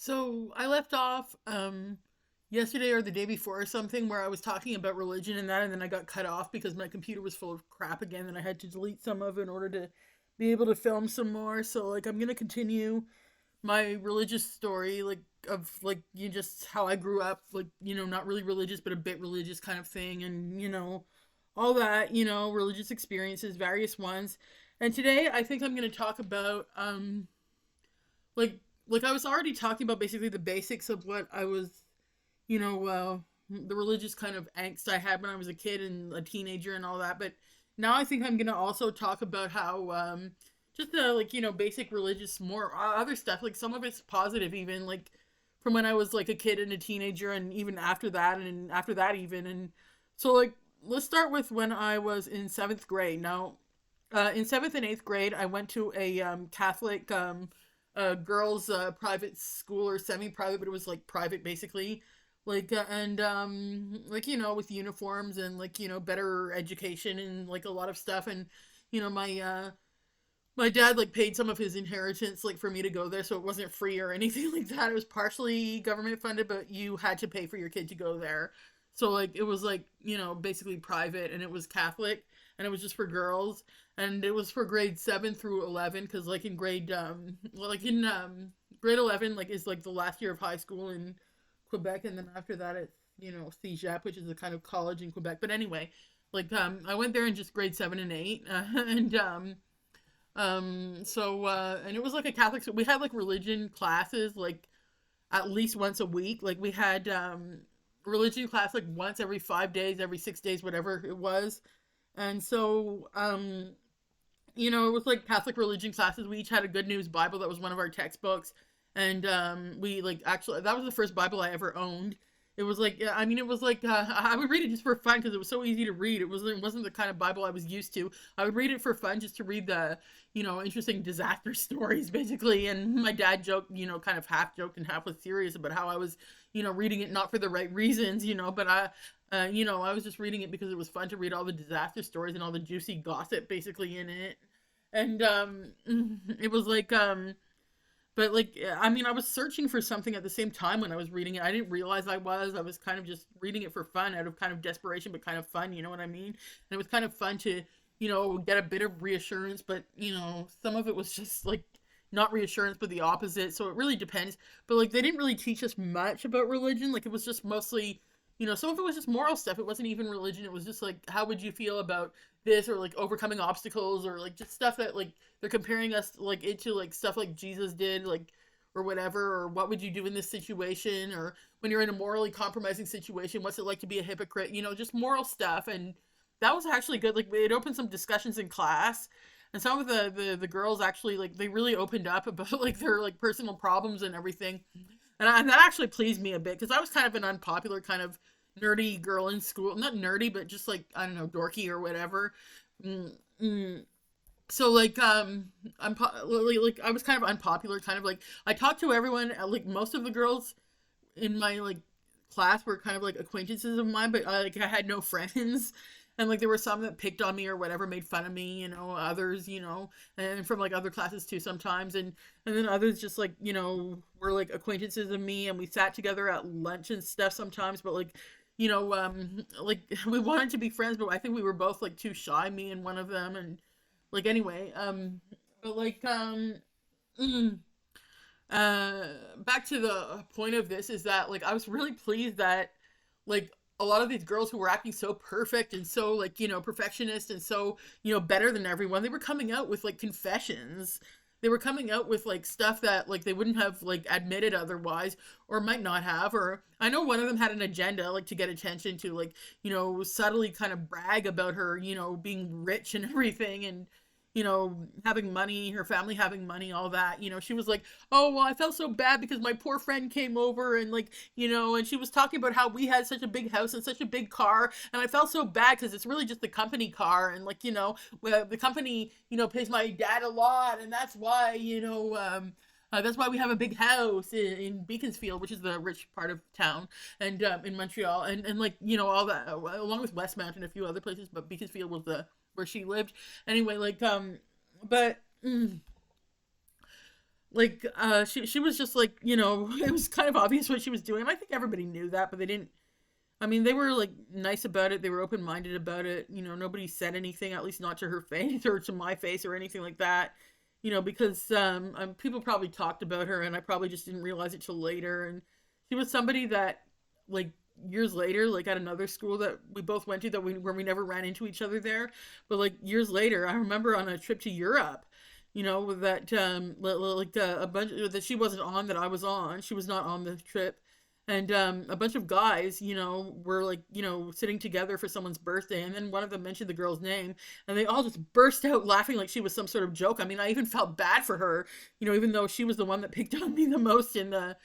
So I left off yesterday or the day before or something where I was talking about religion and that, and then I got cut off because my computer was full of crap again, and I had to delete some of it in order to be able to film some more. So like I'm gonna continue my religious story, like of like you just how I grew up, like not really religious but a bit religious kind of thing, and all that, religious experiences, various ones. And today I think I'm gonna talk about like I was already talking about basically the basics of what I was, the religious kind of angst I had when I was a kid and a teenager and all that. But now I think I'm gonna also talk about how just the like basic religious more other stuff. Like some of it's positive, even like from when I was like a kid and a teenager, and even after that even. And so like let's start with when I was in seventh grade. Now, in seventh and eighth grade, I went to a Catholic girls private school or semi-private, but it was like private basically, like and like with uniforms and like better education and like a lot of stuff. And my dad like paid some of his inheritance like for me to go there, so it wasn't free or anything like that. It was partially government funded, but you had to pay for your kid to go there. So like it was like basically private, and it was Catholic, and it was just for girls, and it was for grade 7 through 11, because like in grade well, like in grade 11 like is like the last year of high school in Quebec, and then after that it's CEGEP, which is a kind of college in Quebec. But anyway, like I went there in just grade 7 and 8, and and it was like a Catholic, so we had like religion classes like at least once a week. Like we had religion class like once every 5 days, every 6 days, whatever it was. And so it was like Catholic religion classes. We each had a Good News Bible that was one of our textbooks, and we like actually that was the first Bible I ever owned. It was like I mean it was like I would read it just for fun because it was so easy to read. It wasn't the kind of Bible I was used to. I would read it for fun just to read the interesting disaster stories basically. And my dad joked, kind of half joked and half was serious about how I was reading it not for the right reasons, but I was just reading it because it was fun to read all the disaster stories and all the juicy gossip basically in it. And it was like but like I mean I was searching for something at the same time when I was reading it. I didn't realize I was kind of just reading it for fun, out of kind of desperation, but kind of fun, you know what I mean? And it was kind of fun to get a bit of reassurance, but some of it was just like not reassurance but the opposite. So it really depends. But like they didn't really teach us much about religion. Like it was just mostly some of it was just moral stuff. It wasn't even religion. It was just like, how would you feel about this, or like overcoming obstacles, or like just stuff that like they're comparing us like into like stuff like Jesus did, like or whatever, or what would you do in this situation, or when you're in a morally compromising situation, what's it like to be a hypocrite? Just moral stuff. And that was actually good. Like it opened some discussions in class, and some of the girls actually like they really opened up about like their like personal problems and everything. And that actually pleased me a bit because I was kind of an unpopular kind of nerdy girl in school. Not nerdy, but just like I don't know, dorky or whatever. Mm, mm. So like like I was kind of unpopular, kind of like I talked to everyone. Like most of the girls in my like class were kind of like acquaintances of mine, but like I had no friends. And like there were some that picked on me or whatever, made fun of me, others, and from like other classes too sometimes. And then others just like, were like acquaintances of me, and we sat together at lunch and stuff sometimes. But like, like we wanted to be friends, but I think we were both like too shy, me and one of them. And like anyway, but like mm, back to the point of this is that like I was really pleased that like a lot of these girls who were acting so perfect and so like perfectionist and so better than everyone, they were coming out with like confessions. They were coming out with like stuff that like they wouldn't have like admitted otherwise, or might not have. Or I know one of them had an agenda like to get attention, to like subtly kind of brag about her being rich and everything, and having money, her family having money, all that. She was like, oh, well, I felt so bad because my poor friend came over, and like, and she was talking about how we had such a big house and such a big car. And I felt so bad because it's really just the company car. And like, the company, pays my dad a lot. And that's why, that's why we have a big house in Beaconsfield, which is the rich part of town, and in Montreal, and like all that, along with Westmount and a few other places, but Beaconsfield was the where she lived. Anyway, like but she was just like, it was kind of obvious what she was doing. And I think everybody knew that, but they didn't. I mean, they were like nice about it. They were open minded about it. Nobody said anything, at least not to her face or to my face or anything like that. Because people probably talked about her, and I probably just didn't realize it till later. And she was somebody that, like, years later, like at another school that we both went to, where we never ran into each other there, but like years later, I remember on a trip to Europe, that like a bunch that she wasn't on, that I was on. She was not on the trip, and a bunch of guys, were like, sitting together for someone's birthday, and then one of them mentioned the girl's name, and they all just burst out laughing like she was some sort of joke. I mean, I even felt bad for her, even though she was the one that picked on me the most in the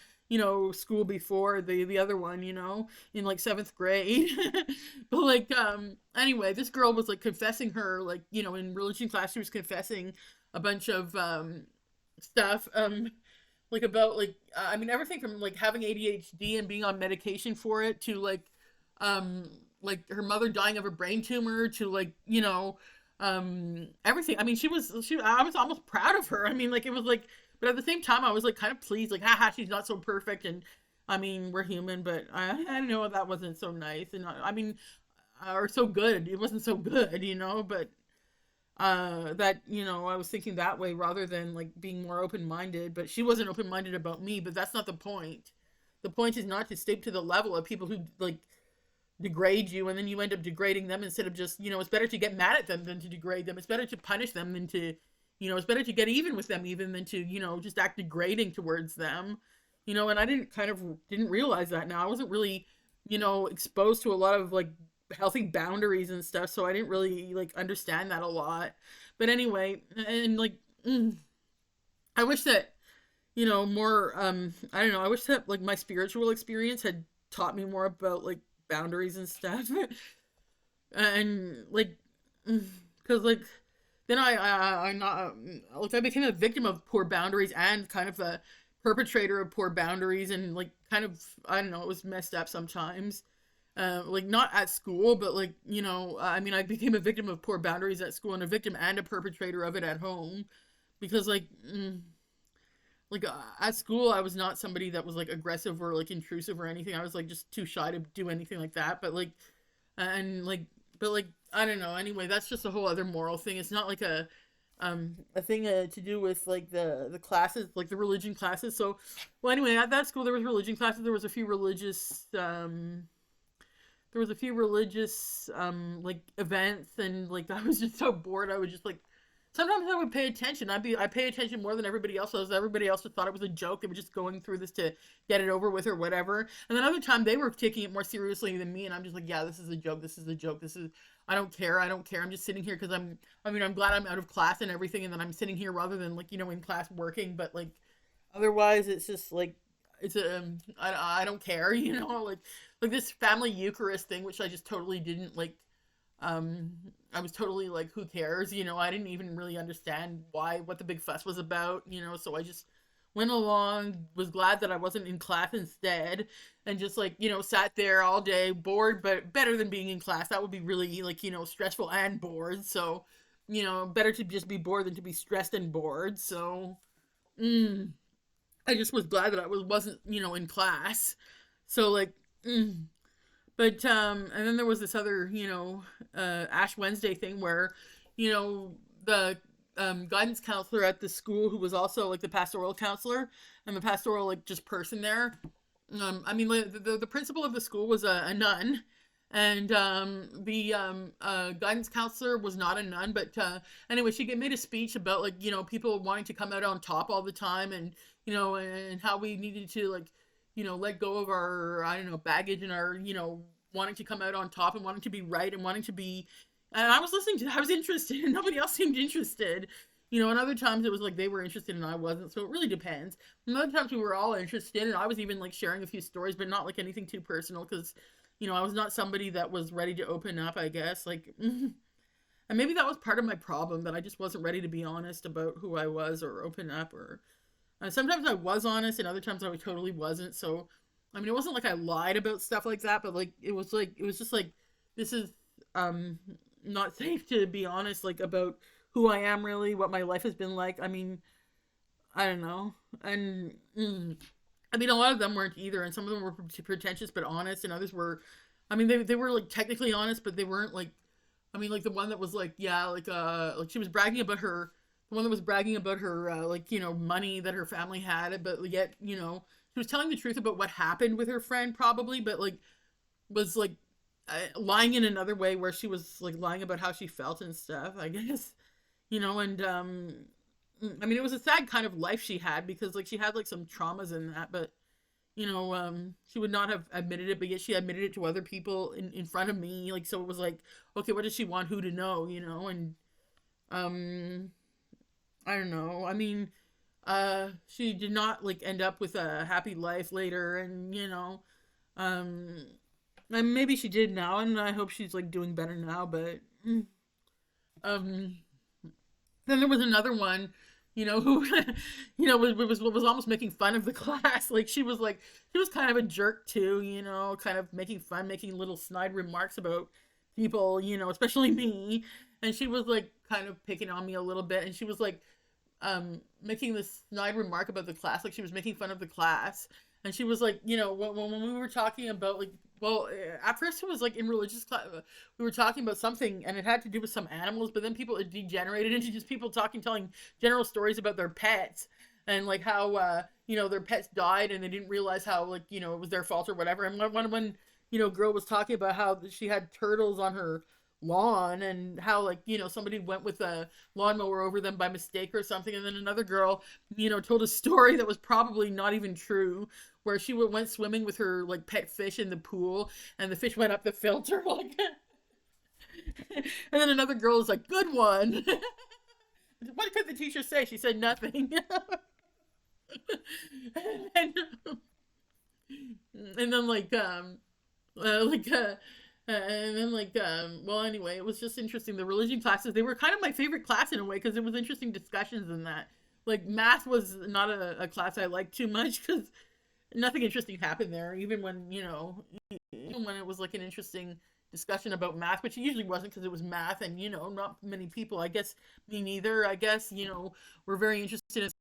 school before the other one, in like seventh grade. But like, anyway, this girl was like confessing her, like, in religion class, she was confessing a bunch of stuff, like about like, I mean, everything from like having ADHD and being on medication for it to um like her mother dying of a brain tumor to like, everything. I mean, I was almost proud of her. I mean, like, it was like, but at the same time, I was like kind of pleased, like, haha, she's not so perfect. And I mean, we're human, but I know that wasn't so nice. And I mean, or so good. It wasn't so good, but that, I was thinking that way rather than like being more open-minded. But she wasn't open-minded about me, but that's not the point. The point is not to stoop to the level of people who like degrade you, and then you end up degrading them instead of just, it's better to get mad at them than to degrade them. It's better to punish them than to, it's better to get even with them even than to, just act degrading towards them. And I didn't realize that. Now I wasn't really, exposed to a lot of like healthy boundaries and stuff, so I didn't really like understand that a lot. But anyway, and like, I wish that, more, I don't know, I wish that like my spiritual experience had taught me more about like boundaries and stuff. And like, because like, then I not like, I became a victim of poor boundaries and kind of a perpetrator of poor boundaries, and like kind of, I don't know, it was messed up sometimes. Like not at school, but like, I mean, I became a victim of poor boundaries at school, and a victim and a perpetrator of it at home, because like, at school, I was not somebody that was like aggressive or like intrusive or anything. I was like just too shy to do anything like that. But like, and like, but like, I don't know. Anyway, that's just a whole other moral thing. It's not like a thing to do with like the classes, like the religion classes. So, well, anyway, at that school there was religion classes. There was a few religious like events, and like I was just so bored. I would just like, sometimes I would pay attention. I pay attention more than everybody else was. Everybody else just thought it was a joke. They were just going through this to get it over with or whatever. And then other time they were taking it more seriously than me, and I'm just like, yeah, this is a joke. This is a joke. This is, I don't care. I don't care. I'm just sitting here because I'm glad I'm out of class and everything, and then I'm sitting here rather than like, in class working. But like, otherwise it's just like, it's I don't care, like this family Eucharist thing, which I just totally didn't like. um I was totally like, who cares, I didn't even really understand what the big fuss was about, so I just went along, was glad that I wasn't in class instead, and just like, sat there all day bored, but better than being in class. That would be really like, stressful and bored. So, better to just be bored than to be stressed and bored. So, mm, I just was glad that I wasn't, in class. So like, but and then there was this other, Ash Wednesday thing where, the guidance counselor at the school, who was also like the pastoral counselor and the pastoral like just person there. I mean, like, the principal of the school was a nun, and the guidance counselor was not a nun, but anyway, she made a speech about like, people wanting to come out on top all the time, and and how we needed to like, let go of our, I don't know, baggage, and our, wanting to come out on top, and wanting to be right, and wanting to be, and I was listening to, I was interested, and nobody else seemed interested. And other times it was like they were interested and I wasn't. So it really depends. And other times we were all interested, and I was even like sharing a few stories, but not like anything too personal, because, I was not somebody that was ready to open up, I guess. Like, and maybe that was part of my problem, that I just wasn't ready to be honest about who I was or open up, or sometimes I was honest and other times I totally wasn't. So, I mean, it wasn't like I lied about stuff like that, but like, it was just like, this is, not safe to be honest, like, about who I am really, what my life has been like. I mean, I don't know. And I mean, a lot of them weren't either, and some of them were pretentious but honest, and others were, I mean, they were like technically honest, but they weren't like, I mean, like the one that was like, yeah, like she was bragging about her, the one that was bragging about her, like, money that her family had, but yet, she was telling the truth about what happened with her friend, probably, but like, was like lying in another way where she was like lying about how she felt and stuff, I guess, and, I mean, it was a sad kind of life she had because like she had like some traumas in that, but she would not have admitted it, but yet she admitted it to other people in front of me. Like, so it was like, okay, what does she want who to know, and um, I don't know. I mean, she did not like end up with a happy life later, and um, and maybe she did now, and I hope she's like doing better now. But um, then there was another one, who, was almost making fun of the class. Like she was kind of a jerk too, kind of making fun, making little snide remarks about people, especially me. And she was like kind of picking on me a little bit, and she was like making this snide remark about the class, like she was making fun of the class. And she was like, when we were talking about like, well, at first it was like in religious class, we were talking about something, and it had to do with some animals, but then people, it degenerated into just people telling general stories about their pets, and like how, their pets died, and they didn't realize how, like, it was their fault or whatever. And when girl was talking about how she had turtles on her lawn, and how, like, somebody went with a lawnmower over them by mistake or something. And then another girl, told a story that was probably not even true, where she went swimming with her like pet fish in the pool, and the fish went up the filter, like. And then another girl was like, good one. What could the teacher say? She said nothing. and, and then like and then like well, anyway, it was just interesting. The religion classes, they were kind of my favorite class in a way, because it was interesting discussions in that. Like math was not a class I liked too much, because nothing interesting happened there, even when, even when it was like an interesting discussion about math, which it usually wasn't, because it was math, and not many people, I guess me neither, I guess, were very interested in the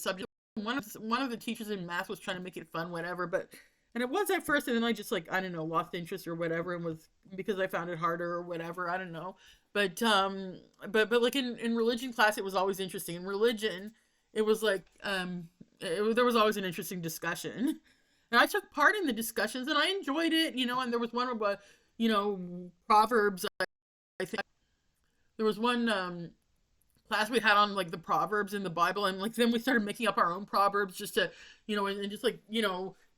subject. One of the teachers in math was trying to make it fun, whatever, but, and it was at first, and then I just, like, I don't know, lost interest or whatever, and was, because I found it harder or whatever, I don't know. But like in religion class, it was always interesting. In religion, it was like, there was always an interesting discussion. And I took part in the discussions, and I enjoyed it, and there was one about, Proverbs. I think there was one class we had on like the Proverbs in the Bible, and like then we started making up our own Proverbs, just to, and just like,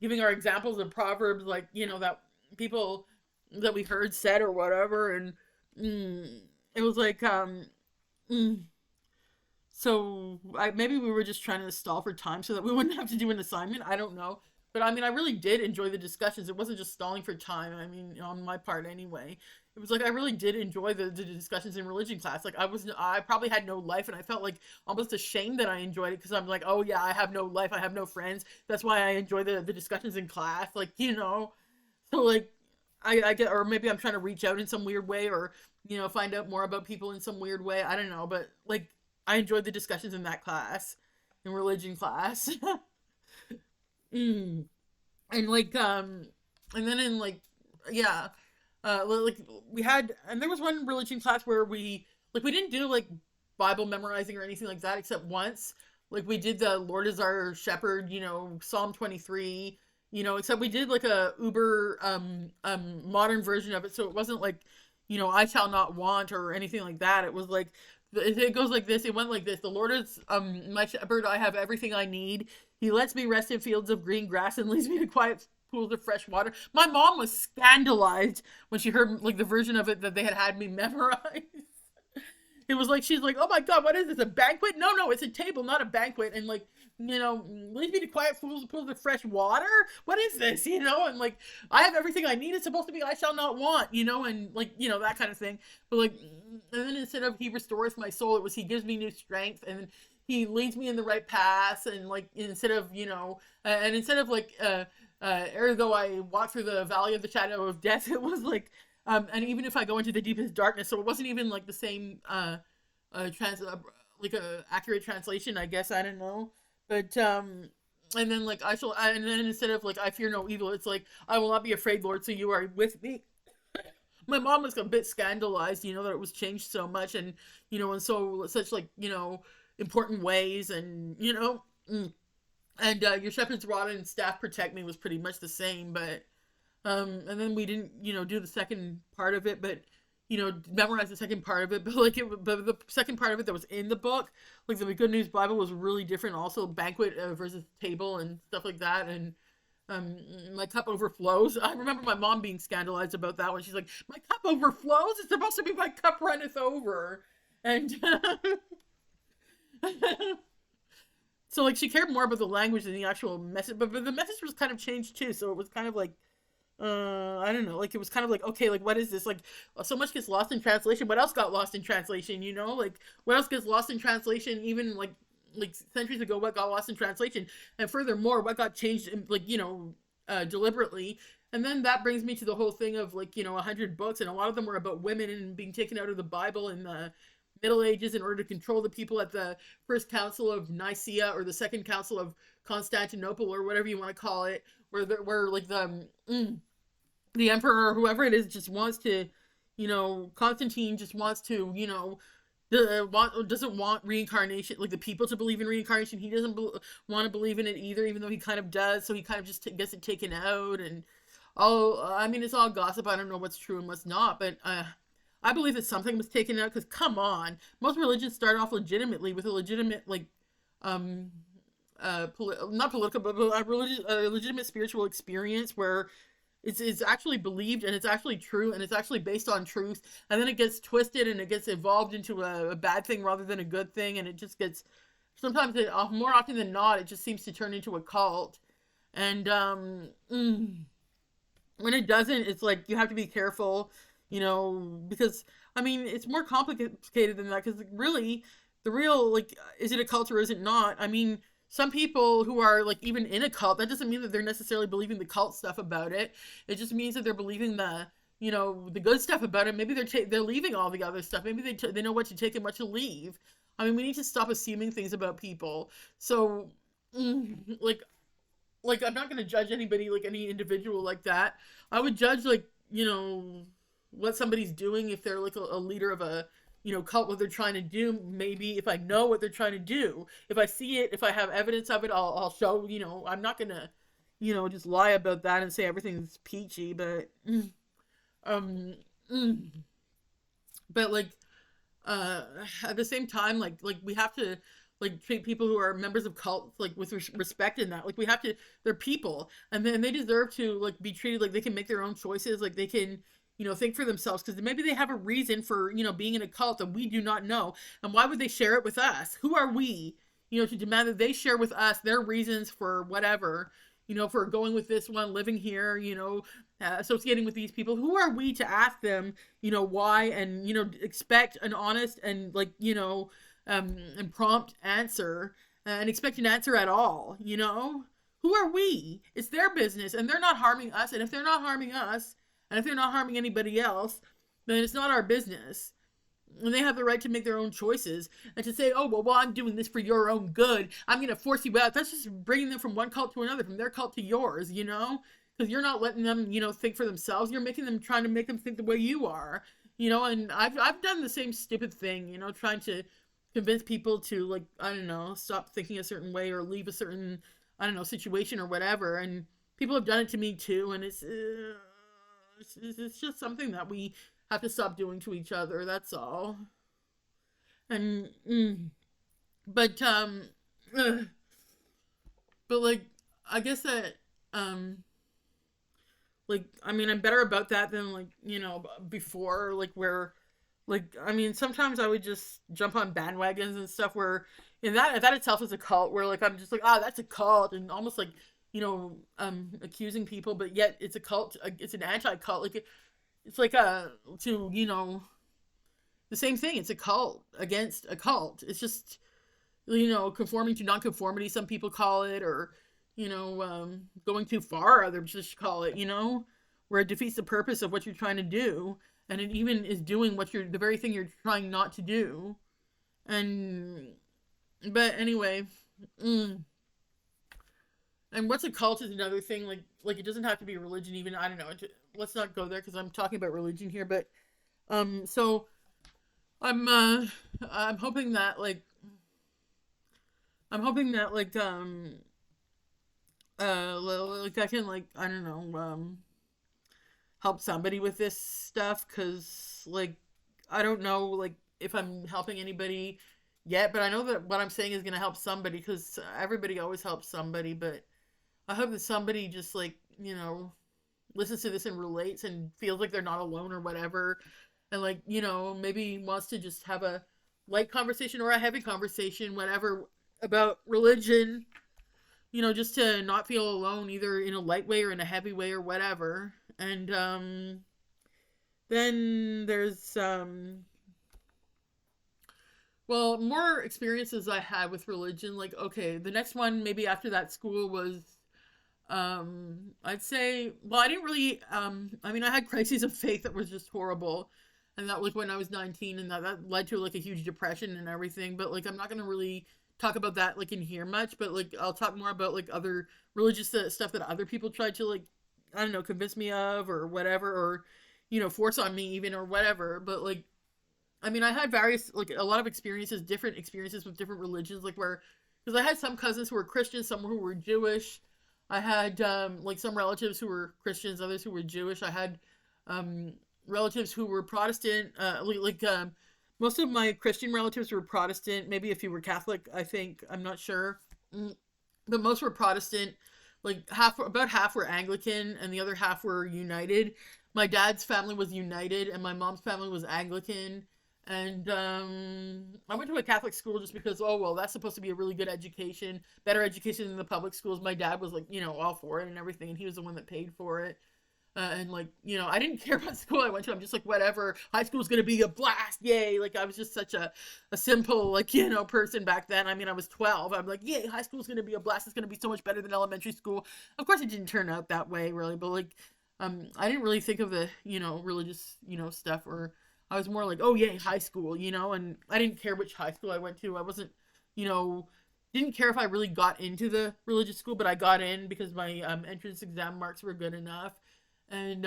giving our examples of Proverbs, like, that people that we heard said or whatever. And it was like, mm, so maybe we were just trying to stall for time so that we wouldn't have to do an assignment. I don't know. But I mean, I really did enjoy the discussions. It wasn't just stalling for time. I mean, on my part anyway. It was like I really did enjoy the discussions in religion class. Like I probably had no life, and I felt like almost ashamed that I enjoyed it, because I'm like, oh yeah, I have no life. I have no friends. That's why I enjoy the discussions in class. Like, so like I get, or maybe I'm trying to reach out in some weird way, or find out more about people in some weird way. I don't know, but like I enjoyed the discussions in that class, in religion class. mm. And like and then in like, yeah, like we had, and there was one religion class where we didn't do like Bible memorizing or anything like that, except once. Like we did the Lord is our shepherd, Psalm 23, except we did like a uber modern version of it, so it wasn't like, I shall not want or anything like that. It was like, it goes like this. It went like this: the Lord is my shepherd; I have everything I need. He lets me rest in fields of green grass and leads me to quiet pools of fresh water. My mom was scandalized when she heard like the version of it that they had me memorize. It was like, she's like, oh my god, what is this, a banquet? No, no, it's a table, not a banquet. And like, lead me to quiet pools of fresh water. What is this? And like, I have everything I need. It's supposed to be I shall not want, and like, that kind of thing. But like, and then instead of he restoreth my soul, it was he gives me new strength, and he leads me in the right path. And like, instead of, and instead of like, ergo I walk through the valley of the shadow of death, it was like, and even if I go into the deepest darkness, so it wasn't even like the same, like a accurate translation, I guess, I don't know. But and then like and then instead of like I fear no evil, it's like I will not be afraid, Lord, so you are with me. My mom was a bit scandalized, that it was changed so much, and in such like important ways, and and your shepherd's rod and staff protect me was pretty much the same, but and then we didn't do the second part of it, but memorize the second part of it, but but the second part of it that was in the book, like the Good News Bible, was really different. Also, banquet versus table and stuff like that, and my cup overflows. I remember my mom being scandalized about that one. She's like, "My cup overflows. It's supposed to be my cup runneth over," and so like she cared more about the language than the actual message, but the message was kind of changed too. So it was kind of like I don't know, like it was kind of like, okay, like what is this, like so much gets lost in translation. What else got lost in translation, like what else gets lost in translation, even like centuries ago, what got lost in translation, and furthermore what got changed like deliberately. And then that brings me to the whole thing of like 100 books, and a lot of them were about women and being taken out of the Bible in the Middle Ages in order to control the people at the First Council of Nicaea or the Second Council of Constantinople, or whatever you want to call it, where like the emperor or whoever it is just wants to, Constantine just wants to, doesn't want reincarnation, like the people to believe in reincarnation. He doesn't want to believe in it either, even though he kind of does. So he kind of just gets it taken out, and I mean, it's all gossip. I don't know what's true and what's not, but I believe that something was taken out, because come on, most religions start off legitimately with a legitimate like um not political, but a legitimate spiritual experience where it's actually believed, and it's actually true, and it's actually based on truth, and then it gets twisted and it gets evolved into a bad thing rather than a good thing, and it just gets sometimes more often than not it just seems to turn into a cult. And when it doesn't, it's like you have to be careful, because I mean it's more complicated than that, because really the real, like, is it a cult or is it not? I mean, some people who are like even in a cult, that doesn't mean that they're necessarily believing the cult stuff about it. It just means that they're believing the good stuff about it. Maybe they're leaving all the other stuff. Maybe they know what to take and what to leave. I mean, we need to stop assuming things about people. So like I'm not going to judge anybody, like any individual like that. I would judge like what somebody's doing if they're like a leader of a cult, what they're trying to do. Maybe if I know what they're trying to do, if I see it, if I have evidence of it, I'll show. I'm not gonna just lie about that and say everything's peachy, but um mm, but like uh at the same time, like we have to like treat people who are members of cults like with respect in that, like we have to, they're people, and then they deserve to like be treated like they can make their own choices, like they can think for themselves, because maybe they have a reason for being in a cult that we do not know. And why would they share it with us? Who are we to demand that they share with us their reasons for whatever, for going with this one, living here, associating with these people? Who are we to ask them why, and expect an honest and like and prompt answer, and expect an answer at all? Who are we? It's their business, and they're not harming us, and if they're not harming us, and if they're not harming anybody else, then it's not our business. And they have the right to make their own choices. And to say, oh, well, I'm doing this for your own good, I'm going to force you out, that's just bringing them from one cult to another, from their cult to yours, Because you're not letting them, think for themselves. You're trying to make them think the way you are, And I've done the same stupid thing, trying to convince people to, like, I don't know, stop thinking a certain way or leave a certain, I don't know, situation or whatever. And people have done it to me too, and it's just something that we have to stop doing to each other. That's all. And but ugh, but like I guess that like I mean I'm better about that than like before, like where like I mean sometimes I would just jump on bandwagons and stuff where in that itself is a cult, where like I'm just like, that's a cult, and almost like accusing people, but yet it's a cult, it's an anti-cult, like it's like to the same thing. It's a cult against a cult. It's just conforming to non-conformity, some people call it, or going too far, others just call it, where it defeats the purpose of what you're trying to do, and it even is doing the very thing you're trying not to do. And but anyway, And what's a cult is another thing. Like it doesn't have to be a religion. Even I don't know. Let's not go there because I'm talking about religion here. But so I'm I'm hoping that like I'm hoping that like I can like I don't know help somebody with this stuff because like I don't know like if I'm helping anybody yet, but I know that what I'm saying is gonna help somebody because everybody always helps somebody. But I hope that somebody just like listens to this and relates and feels like they're not alone or whatever, and like maybe wants to just have a light conversation or a heavy conversation, whatever, about religion. Just to not feel alone either in a light way or in a heavy way or whatever. And then there's well, more experiences I had with religion. Like, okay, the next one maybe after that school was I'd say, well, I didn't really I mean I had crises of faith that was just horrible. And that was when I was 19, and that led to like a huge depression and everything. But like I'm not gonna really talk about that like in here much, but like I'll talk more about like other religious stuff that other people tried to like I don't know convince me of or whatever, or force on me even or whatever. But like I mean I had various like a lot of experiences, different experiences with different religions, like where because I had some cousins who were Christians, some who were Jewish. I had like some relatives who were Christians, others who were Jewish. I had um relatives who were Protestant, most of my Christian relatives were Protestant. Maybe a few were Catholic, I think. I'm not sure. Mm, But most were Protestant. Like about half were Anglican, and the other half were United. My dad's family was United, and my mom's family was Anglican. And I went to a Catholic school just because, oh, well, that's supposed to be a really good education, better education than the public schools. My dad was like, all for it and everything, and he was the one that paid for it. And like I didn't care what school I went to. I'm just like whatever. High school's gonna be a blast, yay! Like I was just such a simple like person back then. I mean I was 12. I'm like yay, high school's gonna be a blast. It's gonna be so much better than elementary school. Of course it didn't turn out that way really, but like I didn't really think of the religious stuff, or I was more like oh yay high school, and I didn't care which high school I went to. I wasn't you know didn't care if I really got into the religious school, but I got in because my entrance exam marks were good enough. And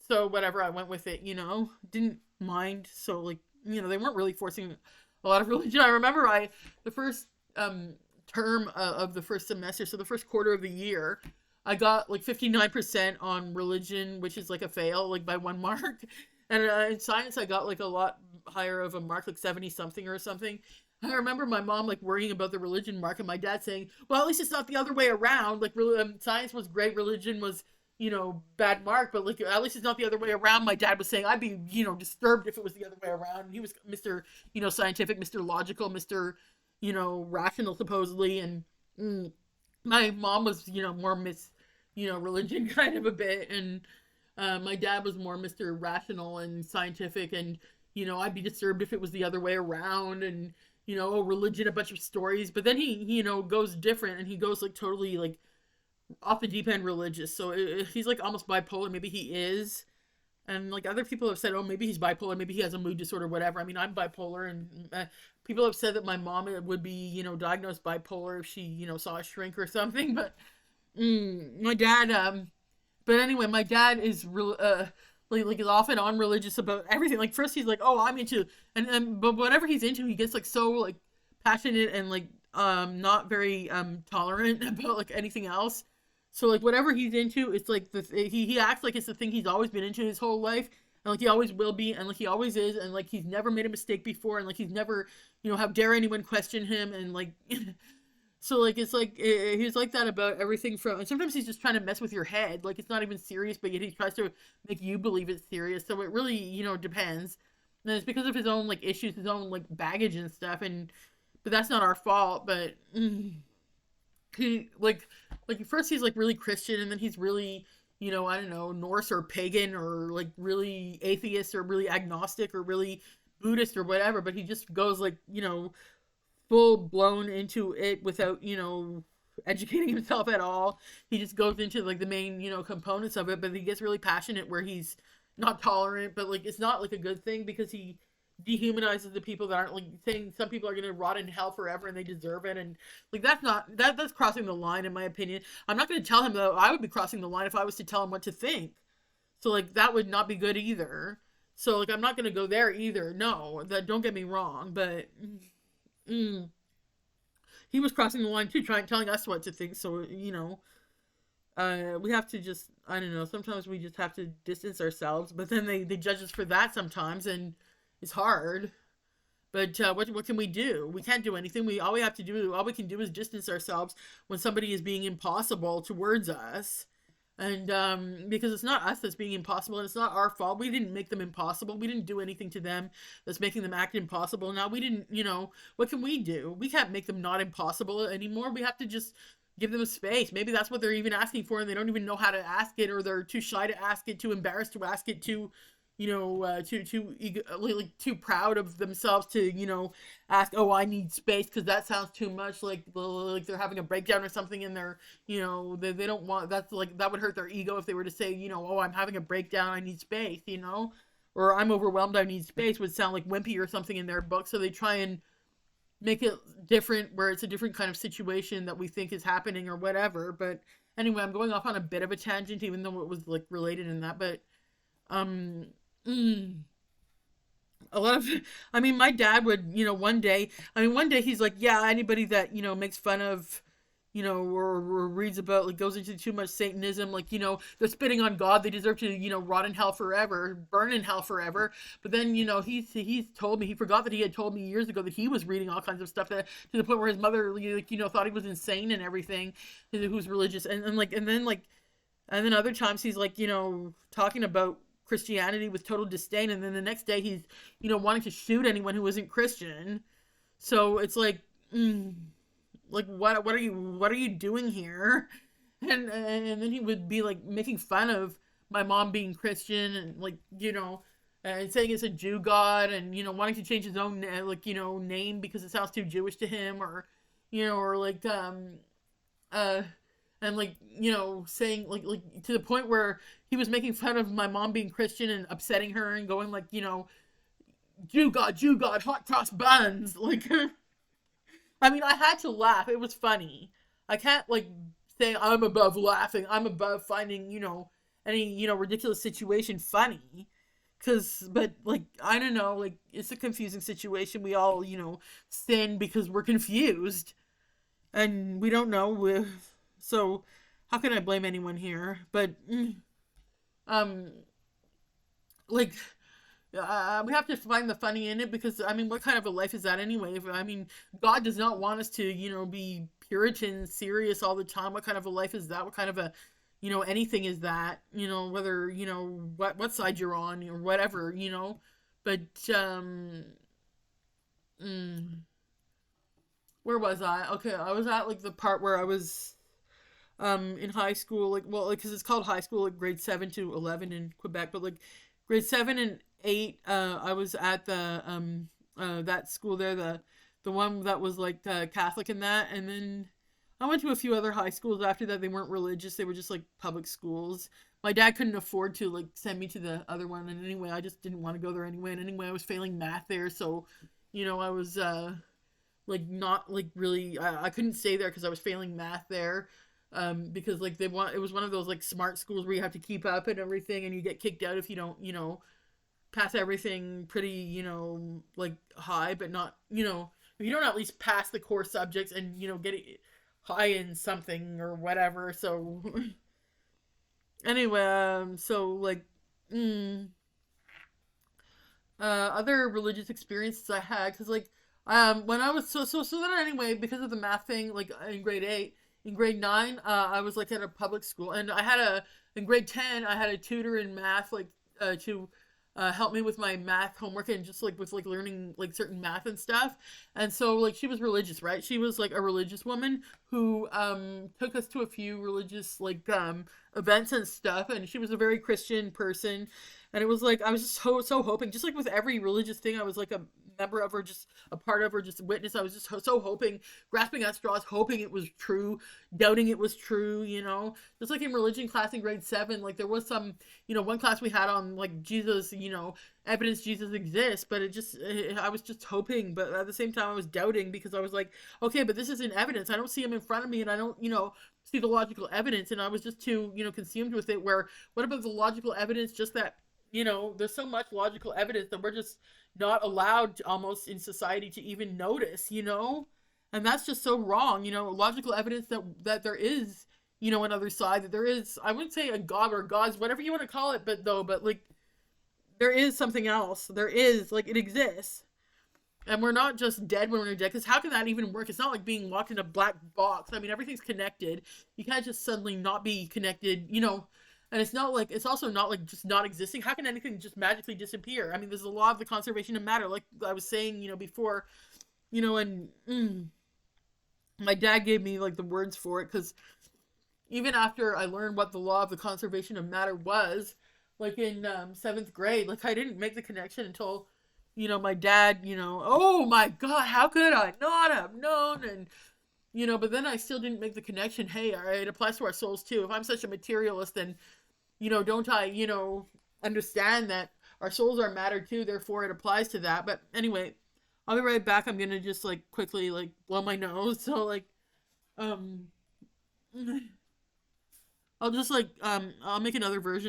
so whatever, I went with it, didn't mind. So like, they weren't really forcing a lot of religion. I remember the first term of the first semester, so the first quarter of the year, I got like 59% on religion, which is like a fail, like by 1 mark. And in science, I got like a lot higher of a mark, like 70 something or something. I remember my mom like worrying about the religion mark, and my dad saying, "Well, at least it's not the other way around. Like, really, science was great, religion was bad mark, but like at least it's not the other way around." My dad was saying I'd be, disturbed if it was the other way around. And he was Mr. Scientific, Mr. Logical, Mr. Rational supposedly, and my mom was, more Miss, religion kind of a bit, and my dad was more Mr. Rational and Scientific, and I'd be disturbed if it was the other way around, and religion, a bunch of stories, but then he goes different, and he goes like totally like off the deep end religious. So he's like almost bipolar. Maybe he is. And like other people have said, oh, maybe he's bipolar. Maybe he has a mood disorder, whatever. I mean, I'm bipolar, and people have said that my mom would be, diagnosed bipolar if she, saw a shrink or something. But my dad, but anyway, my dad is real, like is off and on religious about everything. Like first he's like, oh, I'm into, and but whatever he's into, he gets like so like passionate and like not very tolerant about like anything else. So like whatever he's into, it's like he acts like it's the thing he's always been into his whole life, and like he always will be, and like he always is, and like he's never made a mistake before, and like he's never, how dare anyone question him, and like, so like it's like he's like that about everything from, and sometimes he's just trying to mess with your head, like it's not even serious, but yet he tries to make you believe it's serious. So it really, depends, and it's because of his own like issues, his own like baggage and stuff, and but that's not our fault, but. He like first he's like really Christian, and then he's really I don't know, Norse or pagan or like really atheist or really agnostic or really Buddhist or whatever, but he just goes like full blown into it without educating himself at all. He just goes into like the main components of it, but he gets really passionate where he's not tolerant, but like it's not like a good thing because he dehumanizes the people that aren't, like, saying some people are going to rot in hell forever and they deserve it. And like, that's not, that's crossing the line, in my opinion. I'm not going to tell him, though. I would be crossing the line if I was to tell him what to think. So like, that would not be good either. So like, I'm not going to go there either. No, that, don't get me wrong, but mm, he was crossing the line too, trying telling us what to think. So we have to just, I don't know, sometimes we just have to distance ourselves, but then they judge us for that sometimes, and it's hard. But what can we do? We can't do anything. All we can do is distance ourselves when somebody is being impossible towards us. And because it's not us that's being impossible, and it's not our fault. We didn't make them impossible. We didn't do anything to them that's making them act impossible. Now, we didn't, what can we do? We can't make them not impossible anymore. We have to just give them a space. Maybe that's what they're even asking for, and they don't even know how to ask it, or they're too shy to ask it, too embarrassed to ask it, too proud of themselves to ask. Oh, I need space, because that sounds too much like they're having a breakdown or something, and they're they don't want, that's like, that would hurt their ego if they were to say, oh, I'm having a breakdown, I need space, or I'm overwhelmed, I need space, would sound like wimpy or something in their book. So they try and make it different, where it's a different kind of situation that we think is happening or whatever. But anyway, I'm going off on a bit of a tangent, even though it was like related in that. But um mm, a lot of I mean, my dad would, one day he's like, yeah, anybody that makes fun of, or reads about, like, goes into too much Satanism, like, they're spitting on God, they deserve to, rot in hell forever, burn in hell forever. But then, he's told me, he forgot that he had told me years ago that he was reading all kinds of stuff, that, to the point where his mother, like, thought he was insane and everything, who's religious. And then other times he's like, talking about Christianity with total disdain, and then the next day he's, wanting to shoot anyone who isn't Christian. So it's like, what are you doing here? And then he would be like making fun of my mom being Christian, and like, and saying it's a Jew god, and wanting to change his own name because it sounds too Jewish to him, or or like uh and like, saying, like to the point where he was making fun of my mom being Christian and upsetting her, and going like, Jew god, hot cross buns, like. I mean, I had to laugh. It was funny. I can't, like, say I'm above laughing. I'm above finding, any, ridiculous situation funny. But, like, I don't know, like, it's a confusing situation. We all, sin because we're confused. And we don't know. So, how can I blame anyone here? But, um, like, we have to find the funny in it, because I mean, what kind of a life is that anyway? I mean, God does not want us to, be Puritan, serious all the time. What kind of a life is that? What kind of a, anything is that? Whether what side you're on or whatever. But mm, where was I? Okay, I was at like the part where I was in high school, like, well, like, because it's called high school, like grade 7 to 11 in Quebec, but like grade 7 and 8, I was at the that school there, the one that was like Catholic and that. And then I went to a few other high schools after that. They weren't religious, they were just like public schools. My dad couldn't afford to like send me to the other one, and anyway, I just didn't want to go there anyway. And anyway, I was failing math there, so I was like, not like really, I couldn't stay there because I was failing math there. Because like, it was one of those like smart schools where you have to keep up and everything, and you get kicked out if you don't pass everything pretty like high, but not, if you don't at least pass the core subjects, and get it high in something or whatever. So anyway, so like, mm, other religious experiences I had, because like, when I was, so then anyway, because of the math thing, like in grade 8, in grade 9, I was like at a public school, and in grade 10, I had a tutor in math, like, to help me with my math homework, and just like with like learning like certain math and stuff. And so like, she was religious, right? She was like a religious woman who took us to a few religious like events and stuff, and she was a very Christian person. And it was like I was just so hoping, just like with every religious thing I was like a member of, or just a part of, or just a witness. I was just so hoping, grasping at straws, hoping it was true, doubting it was true. Just like in religion class in grade 7, like there was some, one class we had on like Jesus, evidence Jesus exists, but I was just hoping, but at the same time I was doubting, because I was like, okay, but this isn't evidence. I don't see him in front of me, and I don't, see the logical evidence, and I was just too, consumed with it. Where what about the logical evidence? Just that, there's so much logical evidence that we're just not allowed to, almost in society, to even notice, and that's just so wrong. Logical evidence that there is, another side, that there is, I wouldn't say a god or gods, whatever you want to call it, but like there is something else. There is, like, it exists. And we're not just dead when we're dead, because how can that even work? It's not like being locked in a black box. I mean, everything's connected. You can't just suddenly not be connected, and it's not like, it's also not like just not existing. How can anything just magically disappear? I mean, there's a law of the conservation of matter, like I was saying, before, and my dad gave me like the words for it, because even after I learned what the law of the conservation of matter was, like in 7th grade, like I didn't make the connection until, my dad, oh my God, how could I not have known? And, but then I still didn't make the connection. Hey, all right, it applies to our souls too. If I'm such a materialist, then, don't I, understand that our souls are matter too, therefore it applies to that. But anyway, I'll be right back. I'm gonna just like quickly like blow my nose. So like, um, I'll just like I'll make another version of